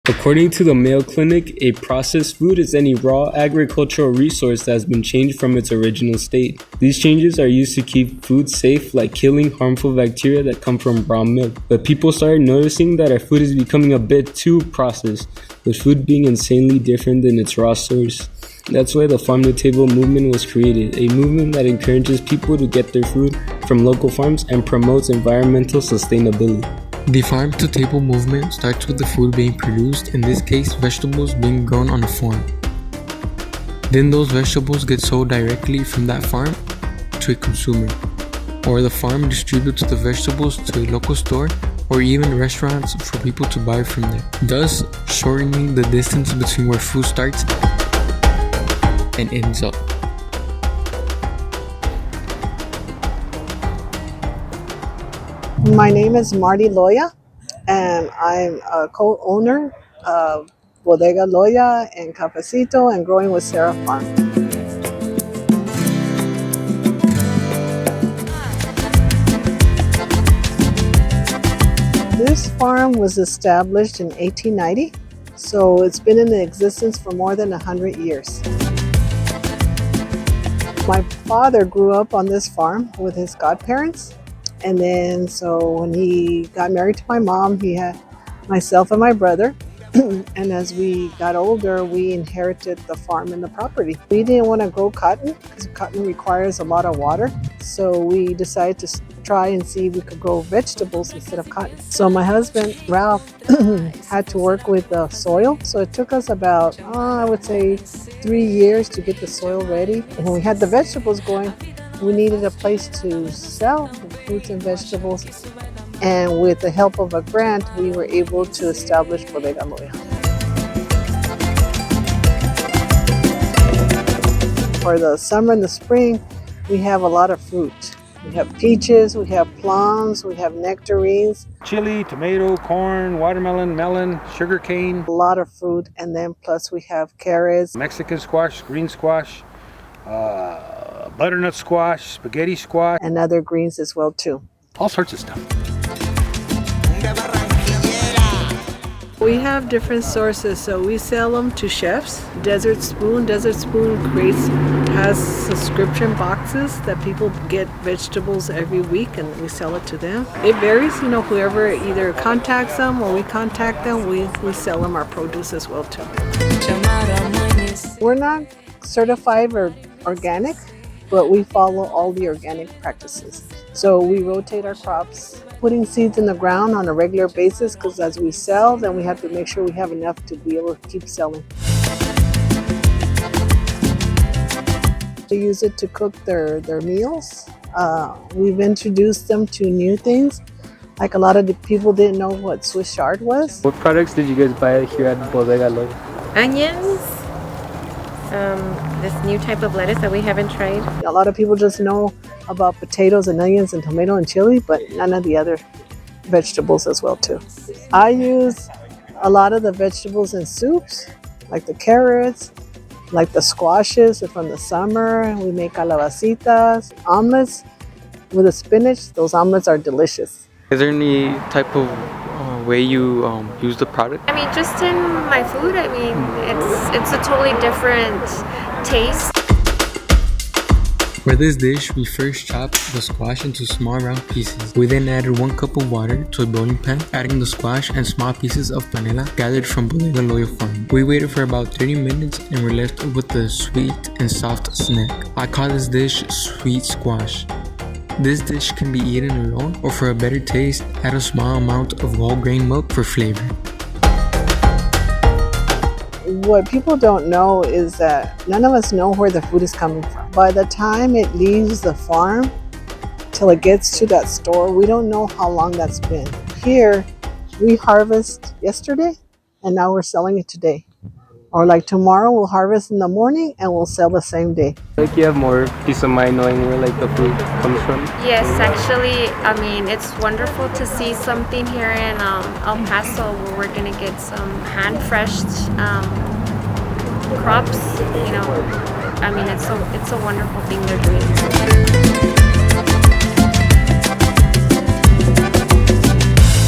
According to the Mayo Clinic, a processed food is any raw agricultural resource that has been changed from its original state. These changes are used to keep food safe, like killing harmful bacteria that come from raw milk. But people started noticing that our food is becoming a bit too processed, with food being insanely different than its raw source. That's why the Farm to Table movement was created, a movement that encourages people to get their food from local farms and promotes environmental sustainability. The farm to table movement starts with the food being produced, in this case vegetables being grown on a farm. Then those vegetables get sold directly from that farm to a consumer, or the farm distributes the vegetables to a local store or even restaurants for people to buy from there, thus shortening the distance between where food starts and ends up. My name is Marty Loya, and I'm a co-owner of Bodega Loya and Cafecito and Growing with Sarah Farm. This farm was established in 1890, so it's been in existence for more than 100 years. My father grew up on this farm with his godparents. And then, so when he got married to my mom, he had myself and my brother. And as we got older, we inherited the farm and the property. We didn't want to grow cotton because cotton requires a lot of water. So we decided to try and see if we could grow vegetables instead of cotton. So my husband, Ralph, had to work with the soil. So it took us about, I would say, 3 years to get the soil ready. And when we had the vegetables going, we needed a place to sell the fruits and vegetables, and with the help of a grant, we were able to establish Bodega Loya. For the summer and the spring, we have a lot of fruit. We have peaches, we have plums, we have nectarines. Chili, tomato, corn, watermelon, melon, sugarcane. A lot of fruit, and then plus we have carrots. Mexican squash, green squash, butternut squash, spaghetti squash. And other greens as well too. All sorts of stuff. We have different sources, so we sell them to chefs. Desert Spoon has subscription boxes that people get vegetables every week, and we sell it to them. It varies, whoever either contacts them or we contact them, we sell them our produce as well too. We're not certified or organic, but we follow all the organic practices. So we rotate our crops, putting seeds in the ground on a regular basis, because as we sell, then we have to make sure we have enough to be able to keep selling. They use it to cook their meals. We've introduced them to new things. Like a lot of the people didn't know what Swiss chard was. What products did you guys buy here at Bodega Loya? Onions, this new type of lettuce that we haven't tried. A lot of people just know about potatoes and onions and tomato and chili, but none of the other vegetables as well too. I use a lot of the vegetables in soups, like the carrots, like the squashes from the summer. We make calabacitas, omelets with the spinach. Those omelets are delicious. Is there any type of way you use the product? I mean, just in my food, it's a totally different taste. For this dish, we first chopped the squash into small round pieces. We then added 1 cup of water to a boiling pan, adding the squash and small pieces of panela gathered from Bodega Loya farm. We waited for about 30 minutes and were left with the sweet and soft snack. I call this dish sweet squash. This dish can be eaten alone, or for a better taste, add a small amount of whole grain milk for flavor. What people don't know is that none of us know where the food is coming from. By the time it leaves the farm till it gets to that store, we don't know how long that's been. Here, we harvest yesterday and now we're selling it today. Or like tomorrow, we'll harvest in the morning and we'll sell the same day. Like you have more peace of mind knowing where the food comes from? Yes, actually, it's wonderful to see something here in El Paso where we're going to get some hand-freshed crops. It's a wonderful thing they're doing.